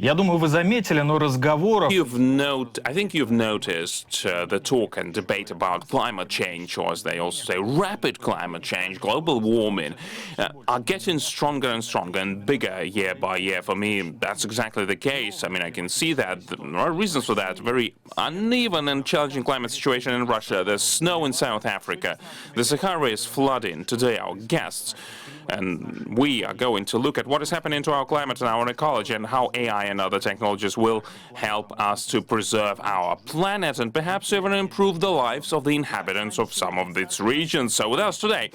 Я думаю, вы заметили, но разговоров I think you've noticed the talk and debate about climate change, or as they also say, rapid climate change, global warming, are getting stronger and stronger and bigger year by year. For me, that's exactly the case. I mean, I can see that. There are reasons for that. Very uneven and challenging climate situation in Russia. There's snow in South Africa. The Sahara is flooding. Today, our guests and we are going to look at what is happening to our climate and our ecology and how AI and other technologies will help us to preserve our planet and perhaps even improve the lives of the inhabitants of some of its regions. So with us today,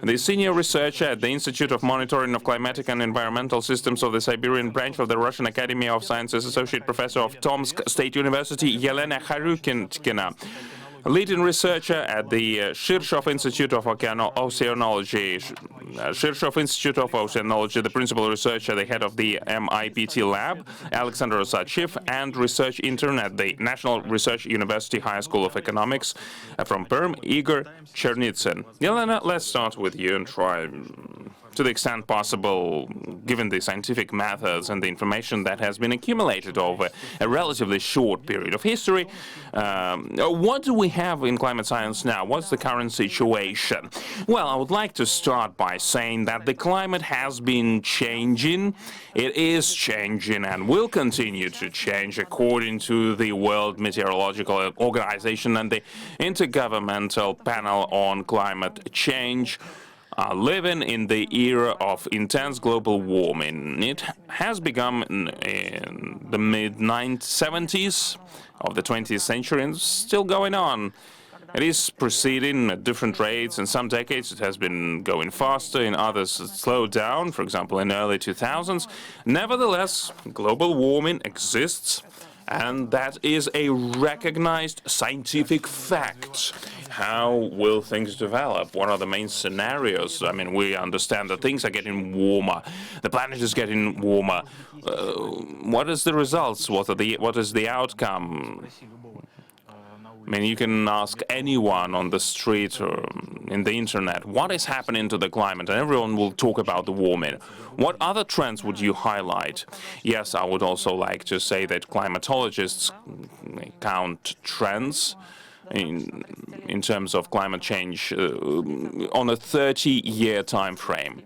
the senior researcher at the Institute of Monitoring of Climatic and Environmental Systems of the Siberian branch of the Russian Academy of Sciences, Associate Professor of Tomsk State University, Elena Kharyutkina. Leading researcher at the Shirshov Institute of Oceanology, Shirshov Institute of Oceanology, the principal researcher, the head of the MIPT lab, Alexander Osadchiev, and research intern at the National Research University Higher School of Economics from Perm, Igor Chernitsin. Elena, let's start with you and try, to the extent possible, given the scientific methods and the information that has been accumulated over a relatively short period of history, what do we have in climate science now? What's the current situation? Well, I would like to start by saying that the climate has been changing. It is changing and will continue to change according to the World Meteorological Organization and the Intergovernmental Panel on Climate Change. Are living in the era of intense global warming. It has begun in the mid-70s of the 20th century and still going on. It is proceeding at different rates. In some decades it has been going faster, in others it slowed down, for example in early 2000s. Nevertheless, global warming exists, and that is a recognized scientific fact. How will things develop? What are the main scenarios? I mean, we understand that things are getting warmer. The planet is getting warmer. What is the results? What is the outcome? I mean, you can ask anyone on the street or in the internet, what is happening to the climate? And everyone will talk about the warming. What other trends would you highlight? Yes, I would also like to say that climatologists count trends in terms of climate change on a 30-year time frame.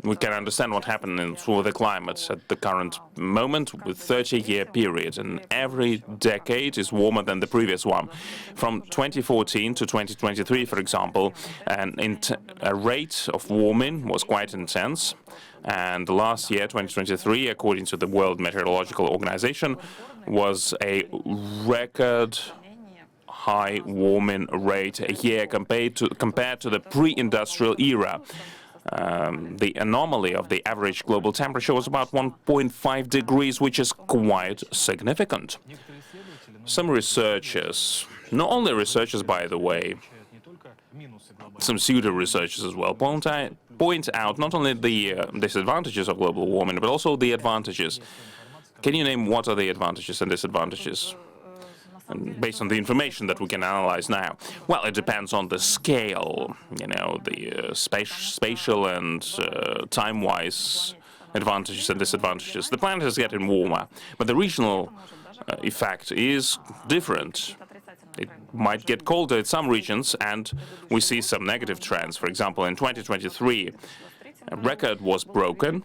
We can understand what happened for the climate at the current moment with 30-year period, and every decade is warmer than the previous one. From 2014 to 2023, for example, a rate of warming was quite intense. And last year, 2023, according to the World Meteorological Organization, was a record high warming rate a year compared to the pre-industrial era. The anomaly of the average global temperature was about 1.5 degrees, which is quite significant. Some researchers, not only researchers by the way, some pseudo-researchers as well, point out not only the disadvantages of global warming, but also the advantages. Can you name what are the advantages and disadvantages? And based on the information that we can analyze now. Well, it depends on the scale, the spatial and time-wise advantages and disadvantages. The planet is getting warmer, but the regional effect is different. It might get colder in some regions, and we see some negative trends. For example, in 2023, a record was broken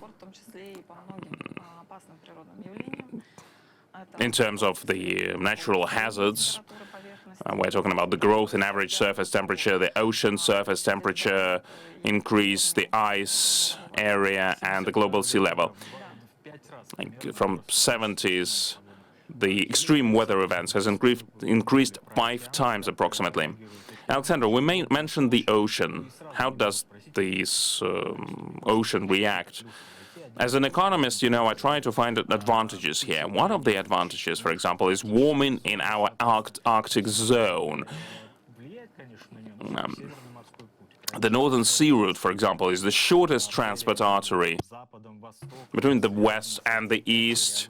in terms of the natural hazards. We're talking about the growth in average surface temperature, the ocean surface temperature increase, the ice area, and the global sea level. From 70s, the extreme weather events has increased 5 times approximately. Alexander, we mentioned the ocean. How does this ocean react? As an economist, I try to find advantages here. One of the advantages, for example, is warming in our Arctic zone. The Northern Sea Route, for example, is the shortest transport artery between the west and the east.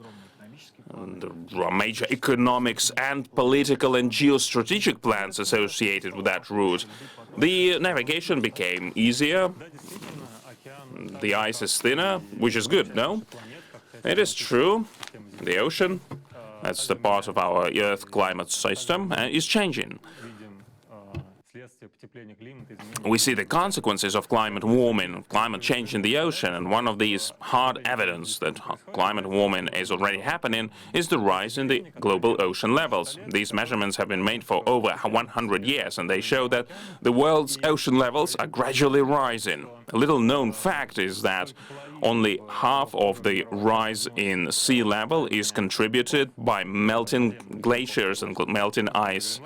There are major economics and political and geostrategic plans associated with that route. The navigation became easier. The ice is thinner, which is good, no? It is true, the ocean, that's the part of our Earth climate system, is changing. We see the consequences of climate warming, climate change in the ocean, and one of these hard evidence that climate warming is already happening is the rise in the global ocean levels. These measurements have been made for over 100 years, and they show that the world's ocean levels are gradually rising. A little known fact is that only half of the rise in sea level is contributed by melting glaciers and melting ice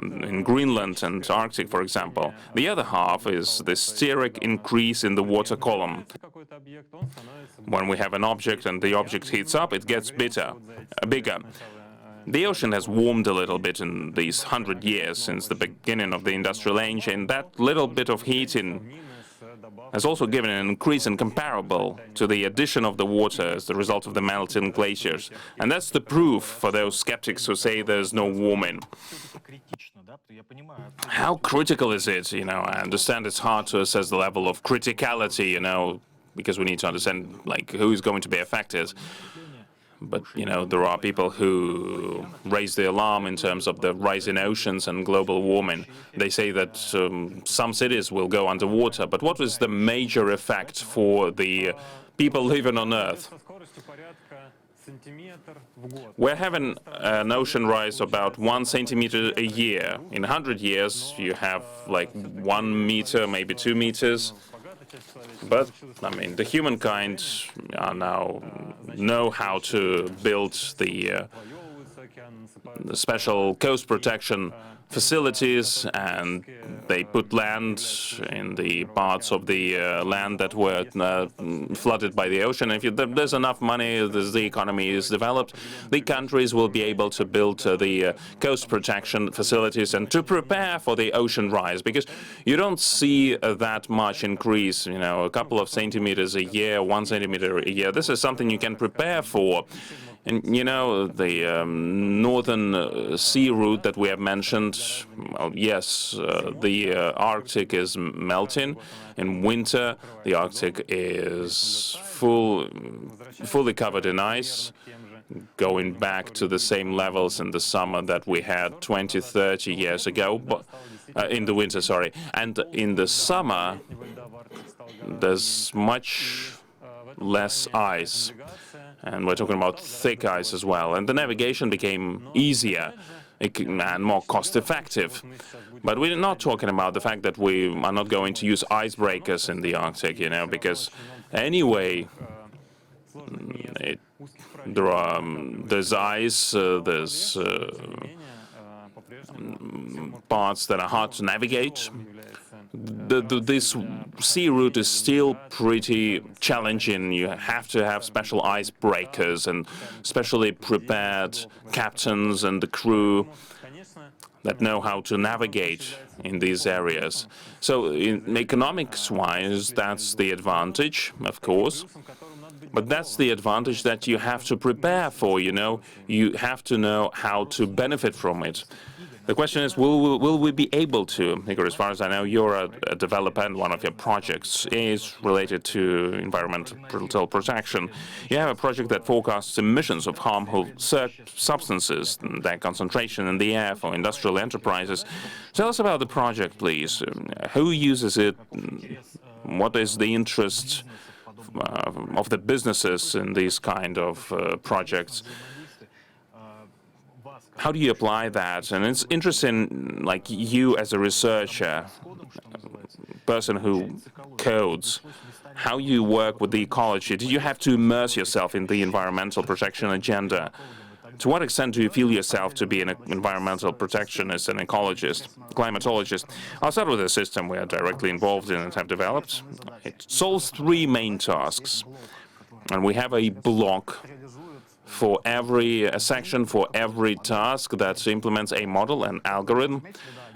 in Greenland and Arctic, for example. The other half is the steric increase in the water column. When we have an object and the object heats up, it gets bigger. The ocean has warmed a little bit in these 100 years since the beginning of the industrial age, and that little bit of heating has also given an increase in comparable to the addition of the water as the result of the melting glaciers. And that's the proof for those skeptics who say there's no warming. How critical is it? I understand it's hard to assess the level of criticality, because we need to understand, who is going to be affected. But, there are people who raise the alarm in terms of the rise in oceans and global warming. They say that some cities will go underwater. But what is the major effect for the people living on Earth? We're having an ocean rise about 1 centimeter a year. In 100 years, you have 1 meter, maybe 2 meters. But, the humankind now know how to build the special coast protection facilities, and they put land in the parts of the land that were flooded by the ocean. If there's enough money, the economy is developed, the countries will be able to build the coast protection facilities and to prepare for the ocean rise, because you don't see that much increase, a couple of centimeters a year, 1 centimeter a year. This is something you can prepare for. And, the northern sea route that we have mentioned, well, yes, the Arctic is melting. In winter, the Arctic is fully covered in ice, going back to the same levels in the summer that we had 20, 30 years ago, but in the winter, sorry. And in the summer, there's much less ice. And we're talking about thick ice as well. And the navigation became easier and more cost-effective. But we're not talking about the fact that we are not going to use icebreakers in the Arctic, because anyway, there's ice, there's parts that are hard to navigate. This sea route is still pretty challenging. You have to have special icebreakers and specially prepared captains and the crew that know how to navigate in these areas. So in economics-wise, that's the advantage, of course. But that's the advantage that you have to prepare for, You have to know how to benefit from it. The question is, will we be able to? Igor, as far as I know, you're a developer, and one of your projects is related to environmental protection. You have a project that forecasts emissions of harmful substances, their concentration in the air for industrial enterprises. Tell us about the project, please. Who uses it? What is the interest of the businesses in these kind of projects? How do you apply that? And it's interesting, you as a researcher, person who codes, how you work with the ecology. Did you have to immerse yourself in the environmental protection agenda? To what extent do you feel yourself to be an environmental protectionist, an ecologist, climatologist? I'll start with a system we are directly involved in and have developed. It solves 3 main tasks. And we have a block for a section for every task that implements a model, an algorithm.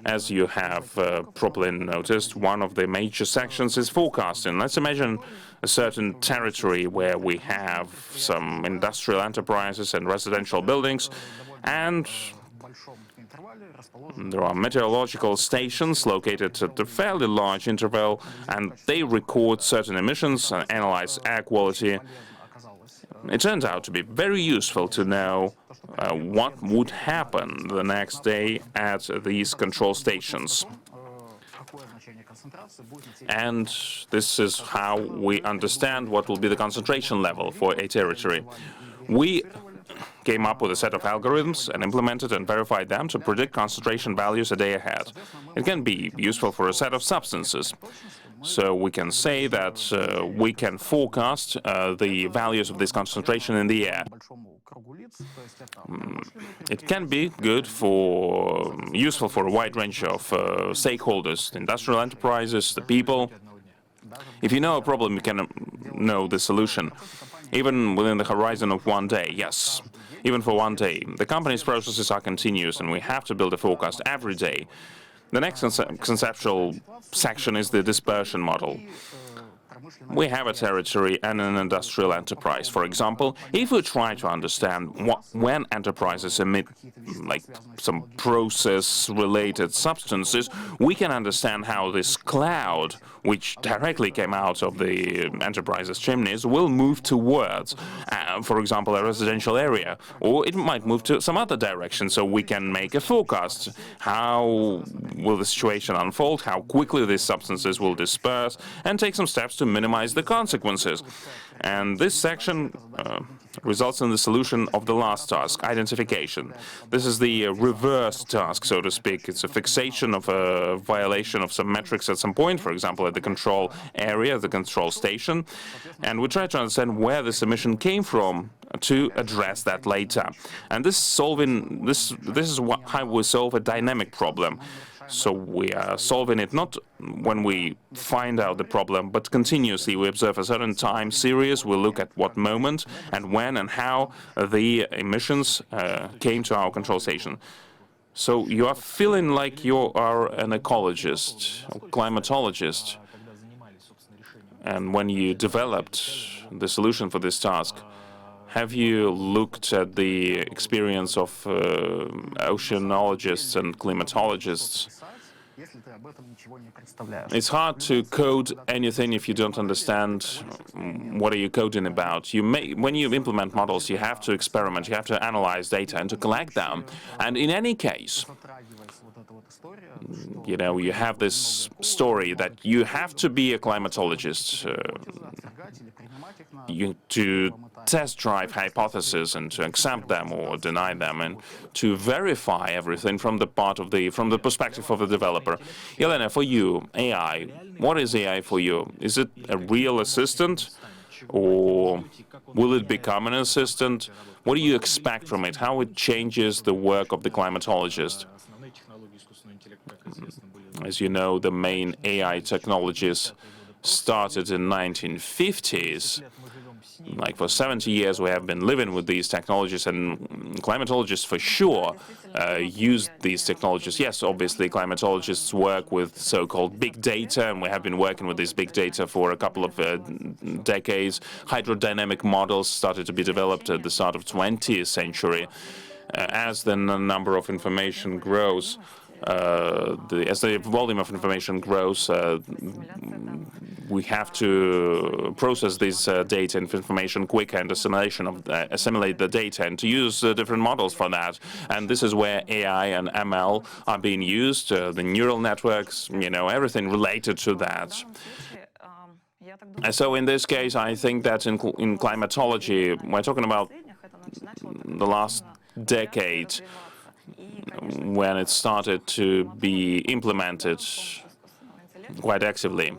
As you have probably noticed, one of the major sections is forecasting. Let's imagine a certain territory where we have some industrial enterprises and residential buildings, and There are meteorological stations located at a fairly large interval, and they record certain emissions and analyze air quality. It turns out to be very useful to know what would happen the next day at these control stations. And this is how we understand what will be the concentration level for a territory. We came up with a set of algorithms and implemented and verified them to predict concentration values a day ahead. It can be useful for a set of substances. So we can say that we can forecast the values of this concentration in the air. It can be good for, useful for a wide range of stakeholders, the industrial enterprises, the people. If you know a problem, you can know the solution, even within the horizon of one day, yes. Even for one day. The company's processes are continuous, and we have to build a forecast every day. The next conceptual section is the dispersion model. We have a territory and an industrial enterprise. For example, if we try to understand when enterprises emit like some process-related substances, we can understand how this cloud, which directly came out of the enterprise's chimneys, will move towards, for example, a residential area, or it might move to some other direction. So we can make a forecast. How will the situation unfold? How quickly these substances will disperse, and take some steps to minimize the consequences. And this section results in the solution of the last task, identification. This is the reverse task, so to speak. It's a fixation of a violation of some metrics at some point, for example, at the control area, the control station. And we try to understand where this emission came from to address that later. And this is how we solve a dynamic problem. So we are solving it not when we find out the problem, but continuously. We observe a certain time series. We look at what moment and when and how the emissions came to our control station. So you are feeling like you are an ecologist, a climatologist. And when you developed the solution for this task, have you looked at the experience of oceanologists and climatologists? It's hard to code anything if you don't understand what are you coding about. When you implement models, you have to experiment, you have to analyze data and to collect them. And in any case, you know, you have this story that you have to be a climatologist to test drive hypotheses and to accept them or deny them, and to verify everything from the perspective of the developer. Elena, for you, AI, what is AI for you? Is it a real assistant, or will it become an assistant? What do you expect from it? How it changes the work of the climatologist? As you know, the main AI technologies started in 1950s. Like for 70 years, we have been living with these technologies, and climatologists for sure use these technologies. Yes, obviously, climatologists work with so-called big data, and we have been working with this big data for a couple of decades. Hydrodynamic models started to be developed at the start of the 20th century. As the number of information grows, as the volume of information grows, we have to process this data and information quicker, and assimilate the data, and to use different models for that. And this is where AI and ML are being used, the neural networks, you know, everything related to that. And so in this case, I think that in climatology, we're talking about the last decade, when it started to be implemented quite actively.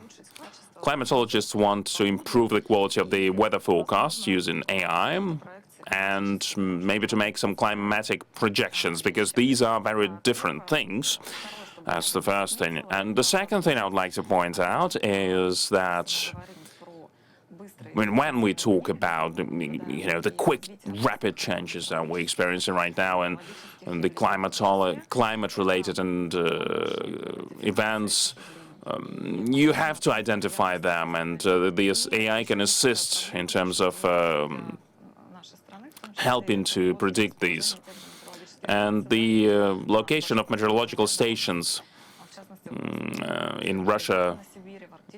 Climatologists want to improve the quality of the weather forecast using AI, and maybe to make some climatic projections, because these are very different things. That's the first thing. And the second thing I would like to point out is that when we talk about, you know, the quick, rapid changes that we're experiencing right now, and the climate-related events, you have to identify them, and the AI can assist in terms of helping to predict these. and the location of meteorological stations in Russia,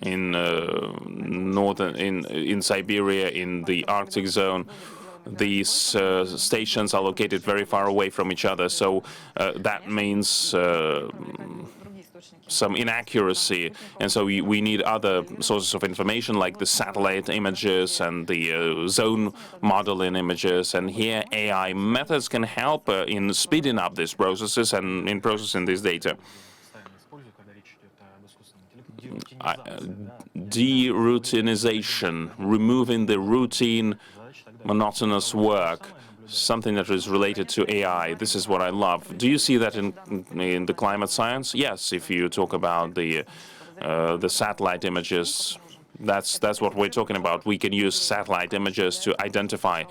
in in Siberia, in the Arctic zone. These stations are located very far away from each other, so that means some inaccuracy, and so we need other sources of information like the satellite images and the zone modeling images, and here AI methods can help in speeding up these processes and in processing this data. De-routinization, removing the routine, monotonous work, something that is related to AI. This is what I love. Do you see that in the climate science? Yes, if you talk about the satellite images, that's what we're talking about. We can use satellite images to identify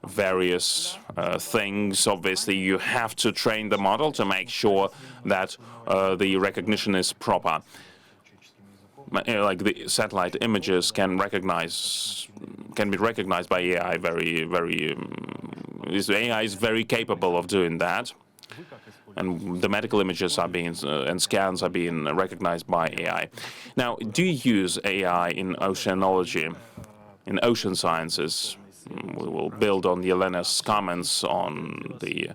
various things. Obviously, you have to train the model to make sure that the recognition is proper. Like the satellite images can be recognized by AI AI is very capable of doing that, and the medical images are being and scans are being recognized by AI. Now, do you use AI in oceanology, in ocean sciences? We will build on the Elena's comments on the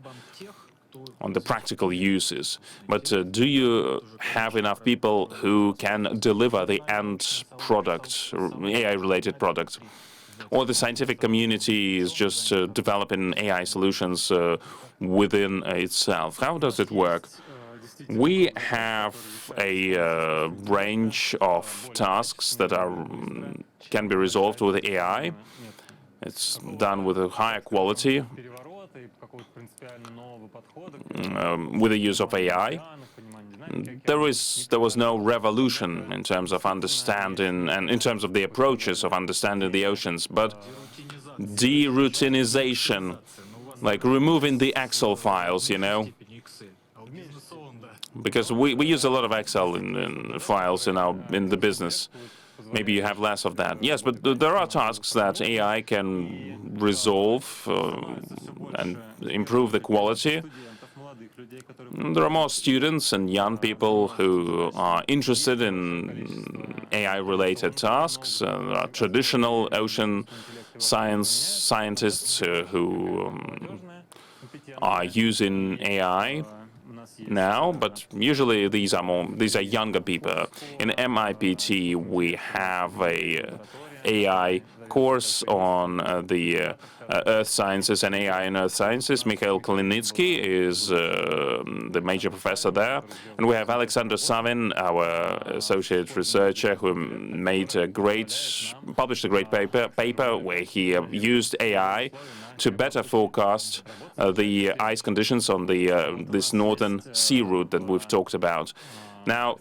practical uses. But do you have enough people who can deliver the end product, AI-related product? Or the scientific community is just developing AI solutions within itself? How does it work? We have a range of tasks that can be resolved with AI. It's done with a higher quality, with the use of AI. There was no revolution in terms of understanding and in terms of the approaches of understanding the oceans, but de-routinization, like removing the Excel files, because we use a lot of Excel in files in the business. Maybe you have less of that. Yes, but there are tasks that AI can resolve and improve the quality. There are more students and young people who are interested in AI-related tasks. There are traditional ocean scientists who are using AI now, but usually these are younger people. In MIPT, we have a AI course on the earth sciences and AI in earth sciences. Mikhail Klinitsky is the major professor there, and we have Alexander Savin, our associate researcher, who published a great paper where he used AI to better forecast the ice conditions on this northern sea route that we've talked about. Now,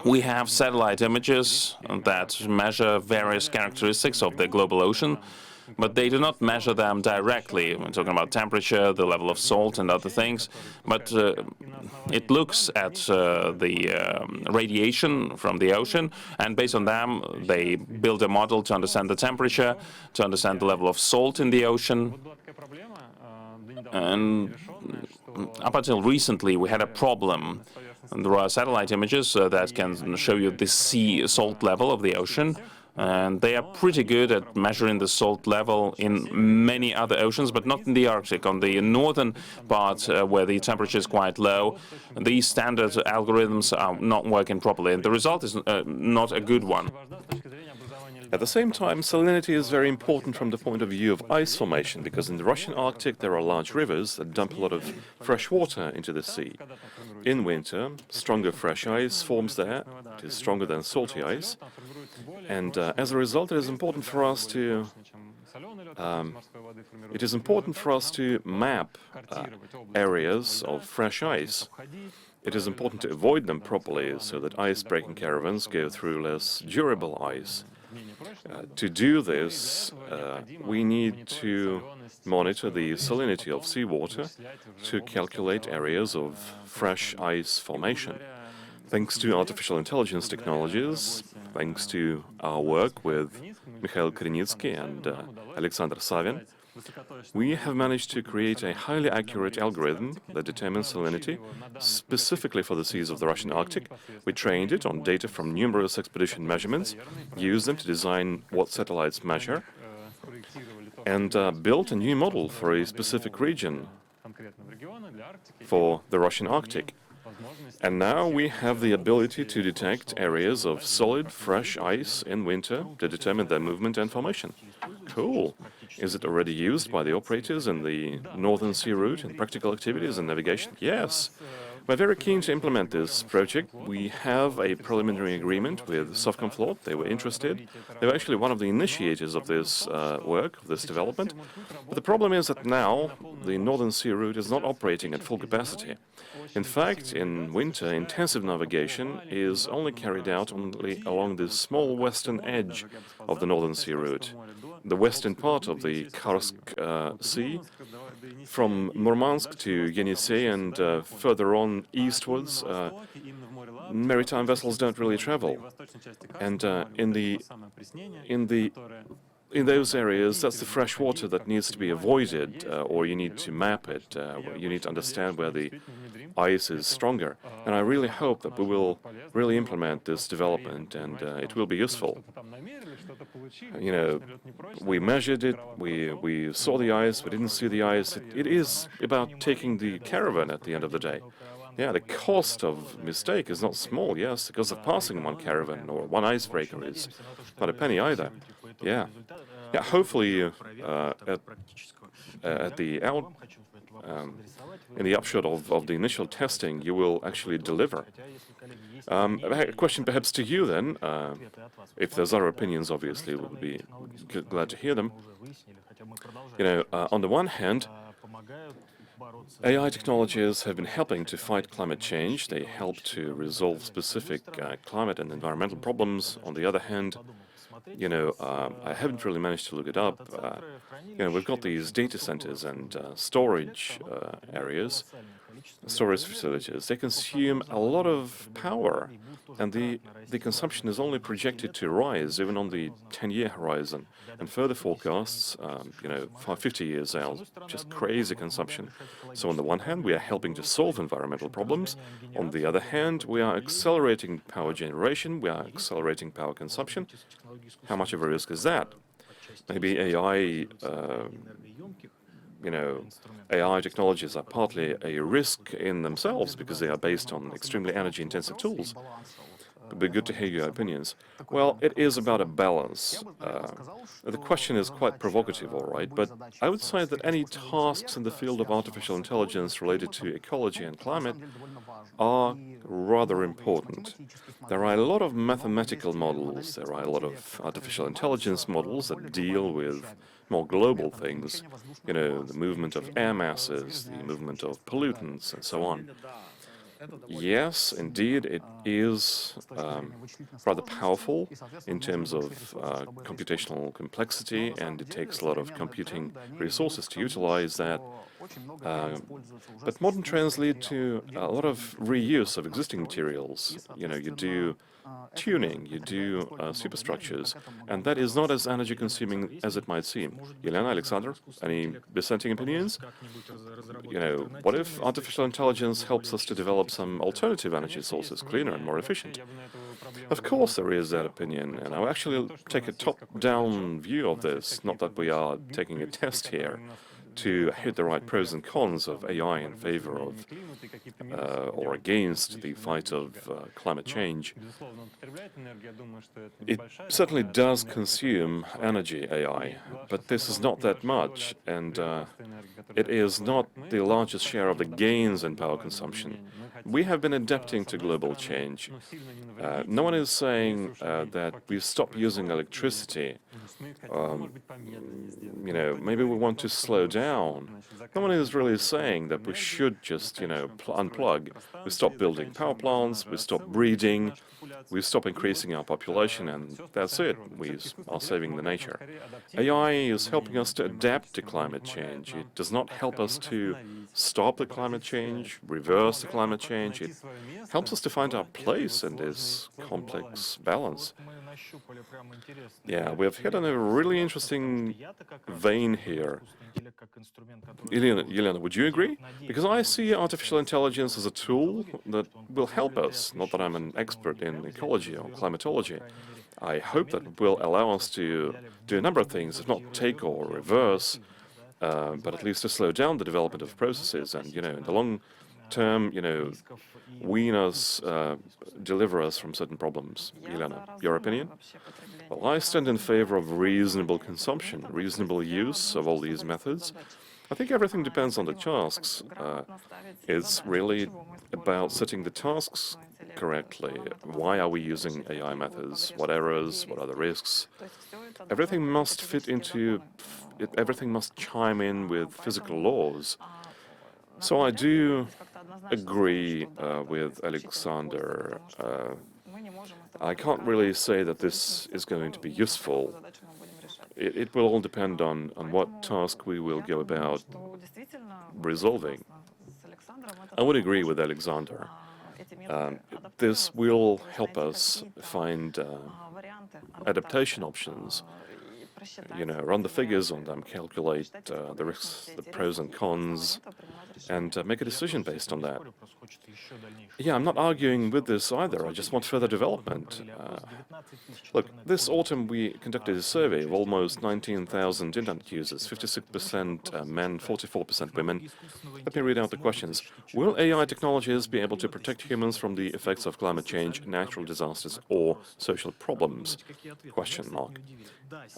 we have satellite images that measure various characteristics of the global ocean, but they do not measure them directly. We're talking about temperature, the level of salt, and other things. But it looks at the radiation from the ocean, and based on them, they build a model to understand the temperature, to understand the level of salt in the ocean. And up until recently, we had a problem. And there are satellite images that can show you the sea salt level of the ocean. And they are pretty good at measuring the salt level in many other oceans, but not in the Arctic. On the northern part, where the temperature is quite low, these standard algorithms are not working properly, and the result is not a good one. At the same time, salinity is very important from the point of view of ice formation, because in the Russian Arctic there are large rivers that dump a lot of fresh water into the sea. In winter, stronger fresh ice forms there. It is stronger than salty ice. And as a result, it is important for us to map areas of fresh ice. It is important to avoid them properly so that ice-breaking caravans go through less durable ice. To do this, we need to monitor the salinity of seawater to calculate areas of fresh ice formation. Thanks to artificial intelligence technologies, thanks to our work with Mikhail Chernitsin and Alexander Savin, We have managed to create a highly accurate algorithm that determines salinity specifically for the seas of the Russian Arctic. We trained it on data from numerous expedition measurements, used them to design what satellites measure, and built a new model for a specific region for the Russian Arctic. And now we have the ability to detect areas of solid, fresh ice in winter to determine their movement and formation. Cool. Is it already used by the operators in the Northern Sea route in practical activities and navigation? Yes. We're very keen to implement this project. We have a preliminary agreement with Sovcomflot. They were interested. They were actually one of the initiators of this work, of this development. But the problem is that now the Northern Sea route is not operating at full capacity. In fact, in winter, intensive navigation is only carried out only along the small western edge of the Northern Sea route, the western part of the Karsk Sea, from Murmansk to Yenisei and further on eastwards. Maritime vessels don't really travel, and in those areas, that's the fresh water that needs to be avoided, or you need to map it. You need to understand where the ice is stronger. And I really hope that we will really implement this development, and it will be useful. You know, we measured it, we saw the ice, we didn't see the ice. It is about taking the caravan at the end of the day. Yeah, the cost of mistake is not small, yes, because of passing one caravan or one icebreaker is not a penny either. Yeah. Yeah, hopefully at the in the upshot of the initial testing, you will actually deliver. A question perhaps to you then. If there's other opinions, obviously, we'll be glad to hear them. You know, on the one hand, AI technologies have been helping to fight climate change. They help to resolve specific climate and environmental problems. On the other hand, you know, I haven't really managed to look it up. You know, we've got these data centers and storage areas, storage facilities. They consume a lot of power, and the consumption is only projected to rise even on the 10-year horizon. And further forecasts, you know, 50 years out, just crazy consumption. So on the one hand, we are helping to solve environmental problems. On the other hand, we are accelerating power generation, we are accelerating power consumption. How much of a risk is that? Maybe AI, you know, AI technologies are partly a risk in themselves because they are based on extremely energy-intensive tools. It'd be good to hear your opinions. Well, it is about a balance. The question is quite provocative, all right, but I would say that any tasks in the field of artificial intelligence related to ecology and climate are rather important. There are a lot of mathematical models, there are a lot of artificial intelligence models that deal with more global things, you know, the movement of air masses, the movement of pollutants, and so on. Yes, indeed, it is rather powerful in terms of computational complexity, and it takes a lot of computing resources to utilize that. But modern trends lead to a lot of reuse of existing materials. You know, you do tuning, you do superstructures, and that is not as energy-consuming as it might seem. Elena, Alexander, any dissenting opinions? You know, what if artificial intelligence helps us to develop some alternative energy sources, cleaner and more efficient? Of course there is that opinion, and I'll actually take a top-down view of this, not that we are taking a test here to hit the right pros and cons of AI in favor of or against the fight of climate change. It certainly does consume energy, AI, but this is not that much, and it is not the largest share of the gains in power consumption. We have been adapting to global change. No one is saying that we stop using electricity. You know, maybe we want to slow down. No one is really saying that we should just, you know, unplug. We stop building power plants, we stop breeding, we stop increasing our population, and that's it. We are saving the nature. AI is helping us to adapt to climate change. It does not help us to stop the climate change, reverse the climate change. It helps us to find our place in this complex balance. Yeah, we've hit on a really interesting vein here. Elena, would you agree? Because I see artificial intelligence as a tool that will help us. Not that I'm an expert in ecology or climatology. I hope that it will allow us to do a number of things, if not take or reverse, but at least to slow down the development of processes and, in the long term, wean us, deliver us from certain problems. Elena, your opinion? Well, I stand in favor of reasonable consumption, reasonable use of all these methods. I think everything depends on the tasks. It's really about setting the tasks correctly. Why are we using AI methods? What errors? What are the risks? Everything must fit into, everything must chime in with physical laws. So I do agree with Alexander. I can't really say that this is going to be useful. It will all depend on what task we will go about resolving. I would agree with Alexander. This will help us find adaptation options, run the figures on them, calculate the risks, the pros and cons, and make a decision based on that. Yeah, I'm not arguing with this either. I just want further development. Look, this autumn we conducted a survey of almost 19,000 internet users, 56% men, 44% women. Let me read out the questions. Will AI technologies be able to protect humans from the effects of climate change, natural disasters, or social problems? Question mark.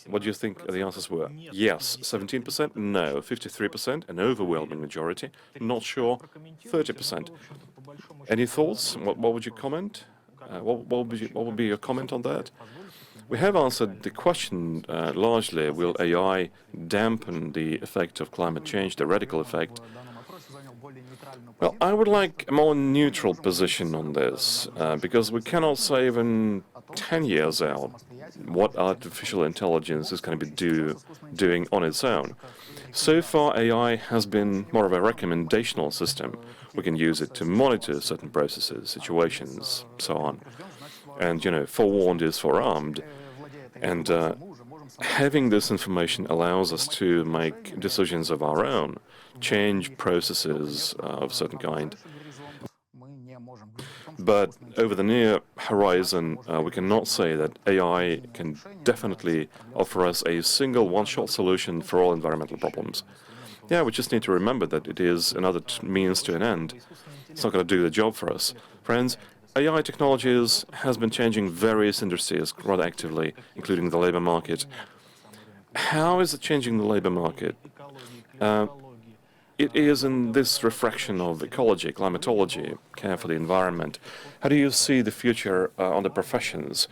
What do you think the answers were? Yes, 17%, no, 53%, an overwhelming majority, not sure, 30%. Any thoughts? What would you comment? What would be your comment on that? We have answered the question largely, will AI dampen the effect of climate change, the radical effect? Well, I would like a more neutral position on this, because we cannot say even 10 years out what artificial intelligence is going to be doing on its own. So far, AI has been more of a recommendational system. We can use it to monitor certain processes, situations, so on. And, forewarned is forearmed. And having this information allows us to make decisions of our own, change processes of certain kind. But over the near horizon, we cannot say that AI can definitely offer us a single one-shot solution for all environmental problems. Yeah, we just need to remember that it is another means to an end. It's not going to do the job for us. Friends, AI technologies has been changing various industries rather actively, including the labor market. How is it changing the labor market? It is in this refraction of ecology, climatology, care for the environment. How do you see the future on the professions?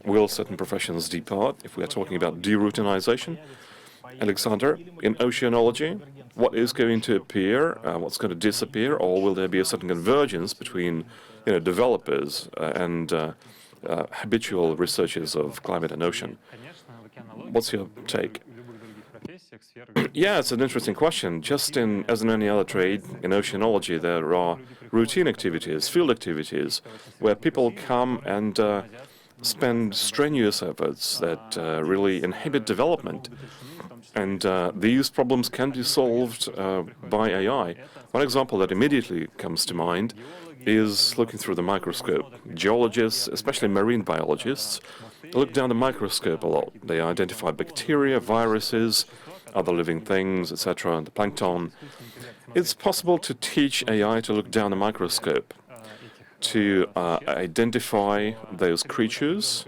Will certain professions depart if we are talking about de-routinization? Alexander, in oceanology, what is going to appear, what's going to disappear, or will there be a certain convergence between developers and habitual researchers of climate and ocean? What's your take? Yeah, it's an interesting question. Just as in any other trade, in oceanology, there are routine activities, field activities, where people come and spend strenuous efforts that really inhibit development. And these problems can be solved by AI. One example that immediately comes to mind is looking through the microscope. Geologists, especially marine biologists, look down the microscope a lot. They identify bacteria, viruses, other living things, etc., and the plankton. It's possible to teach AI to look down the microscope, to identify those creatures.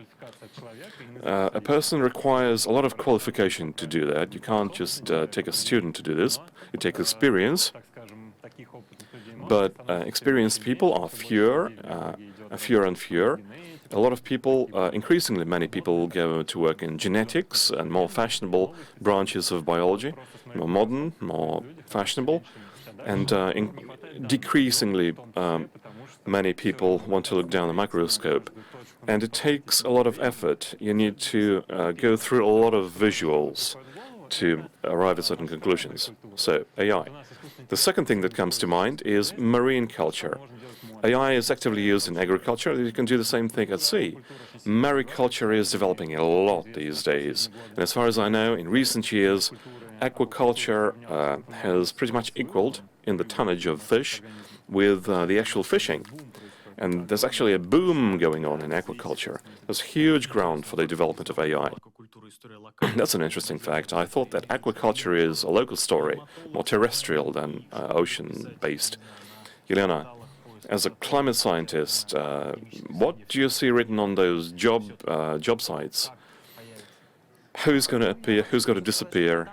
A person requires a lot of qualification to do that. You can't just take a student to do this. You take experience. But experienced people are fewer and fewer. A lot of people, increasingly many people, go to work in genetics and more fashionable branches of biology, more modern, more fashionable, and decreasingly many people want to look down the microscope. And it takes a lot of effort. You need to go through a lot of visuals to arrive at certain conclusions. So, AI. The second thing that comes to mind is marine culture. AI is actively used in agriculture. You can do the same thing at sea. Mariculture is developing a lot these days. And as far as I know, in recent years, aquaculture has pretty much equaled in the tonnage of fish with the actual fishing. And there's actually a boom going on in aquaculture. There's huge ground for the development of AI. That's an interesting fact. I thought that aquaculture is a local story, more terrestrial than ocean-based. Elena, as a climate scientist, what do you see written on those job sites? Who's going to appear? Who's going to disappear?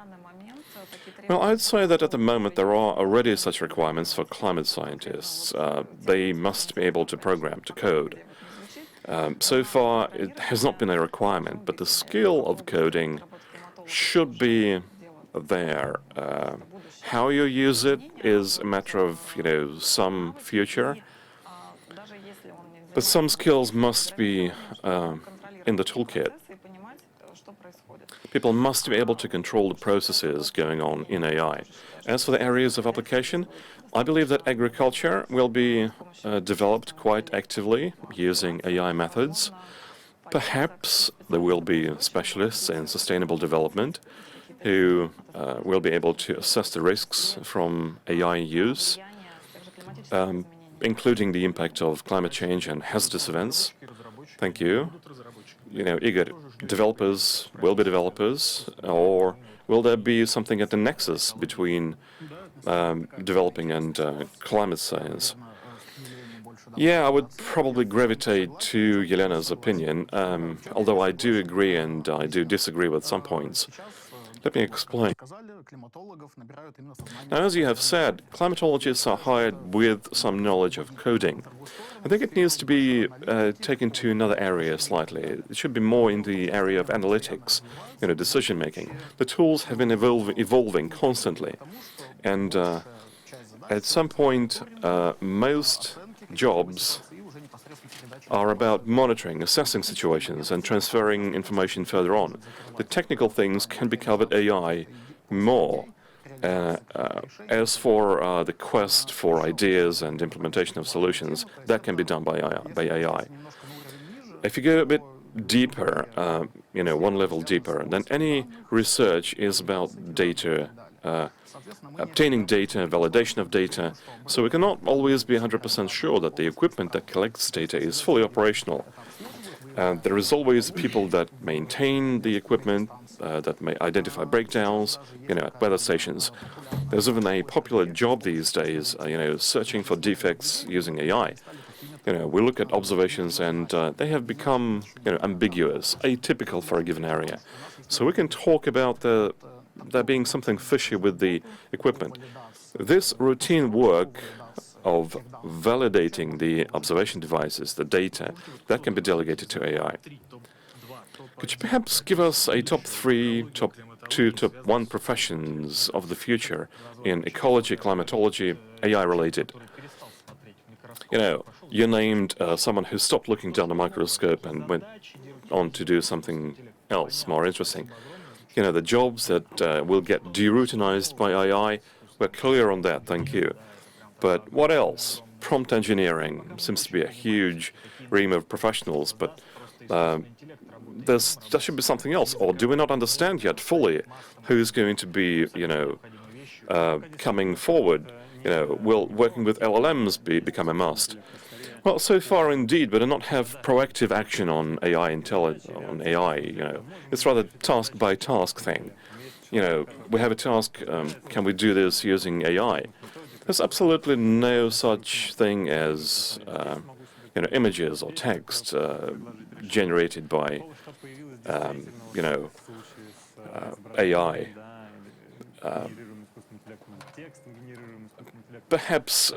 Well, I'd say that at the moment there are already such requirements for climate scientists. They must be able to program, to code. So far, it has not been a requirement, but the skill of coding should be there. How you use it is a matter of, some future. But some skills must be in the toolkit. People must be able to control the processes going on in AI. As for the areas of application, I believe that agriculture will be developed quite actively using AI methods. Perhaps there will be specialists in sustainable development who will be able to assess the risks from AI use, including the impact of climate change and hazardous events. Thank you. Igor, developers will be developers, or will there be something at the nexus between developing and climate science? Yeah, I would probably gravitate to Yelena's opinion, although I do agree and I do disagree with some points. Let me explain. Now, as you have said, climatologists are hired with some knowledge of coding. I think it needs to be taken to another area slightly. It should be more in the area of analytics, decision-making. The tools have been evolving constantly. And at some point, most jobs are about monitoring, assessing situations, and transferring information further on. The technical things can be covered AI more. As for the quest for ideas and implementation of solutions, that can be done by AI. If you go a bit deeper, one level deeper, then any research is about data, obtaining data, validation of data, so we cannot always be 100% sure that the equipment that collects data is fully operational. There is always people that maintain the equipment, that may identify breakdowns, at weather stations. There's even a popular job these days, searching for defects using AI. We look at observations and they have become, ambiguous, atypical for a given area. So we can talk about there being something fishy with the equipment. This routine work of validating the observation devices, the data, that can be delegated to AI. Could you perhaps give us a top 3, top 2, top 1 professions of the future in ecology, climatology, AI-related? You named someone who stopped looking down the microscope and went on to do something else more interesting. The jobs that will get de-routinized by AI, we're clear on that, thank you. But what else? Prompt engineering seems to be a huge ream of professionals, but there should be something else. Or do we not understand yet fully who's going to be, coming forward? Will working with LLMs become a must? Well, so far indeed, but do not have proactive action on AI on AI. It's rather task by task thing. We have a task. Can we do this using AI? There's absolutely no such thing as images or text generated by AI. Perhaps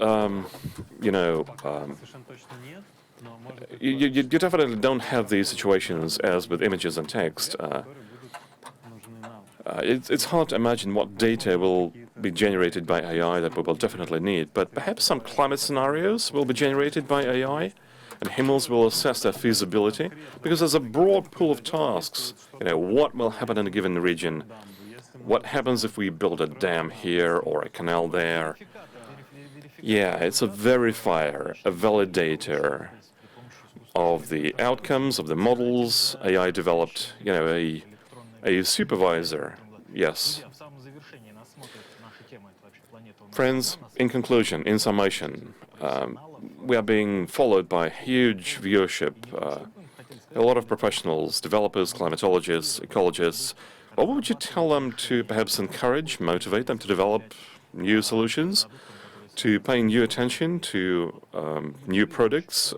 you definitely don't have these situations as with images and text. It's hard to imagine what data will be generated by AI that we will definitely need, but perhaps some climate scenarios will be generated by AI, and HIMLS will assess their feasibility, because there's a broad pool of tasks. What will happen in a given region? What happens if we build a dam here or a canal there? Yeah, it's a verifier, a validator of the outcomes of the models AI developed, a supervisor. Yes. Friends, in conclusion, in summation, we are being followed by huge viewership, a lot of professionals, developers, climatologists, ecologists. What would you tell them to perhaps encourage, motivate them to develop new solutions, to pay new attention to new products?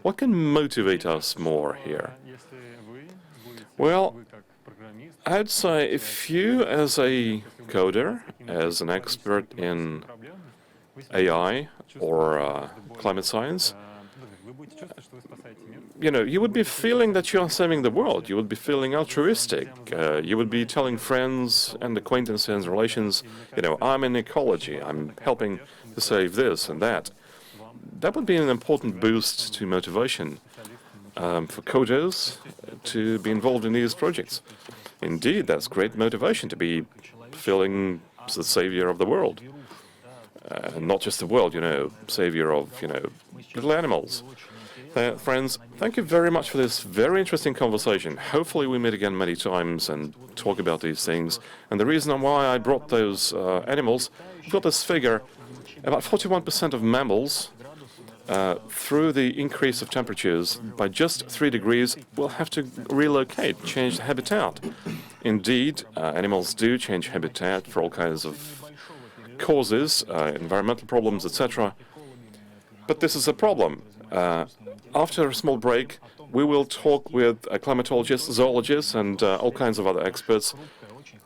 What can motivate us more here? Well, I'd say if you, as a coder, as an expert in AI or climate science, you would be feeling that you are saving the world. You would be feeling altruistic. You would be telling friends and acquaintances and relations, I'm in ecology. I'm helping to save this and that. That would be an important boost to motivation for coders to be involved in these projects. Indeed, that's great motivation to be feeling the savior of the world. Not just the world, savior of, little animals. Friends, thank you very much for this very interesting conversation. Hopefully we meet again many times and talk about these things. And the reason why I brought those animals, I've got this figure, about 41% of mammals, through the increase of temperatures by just 3 degrees, will have to relocate, change the habitat. Indeed, animals do change habitat for all kinds of causes, environmental problems, etc. But this is a problem. After a small break, we will talk with climatologists, zoologists, and all kinds of other experts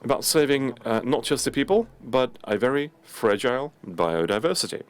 about saving not just the people, but a very fragile biodiversity.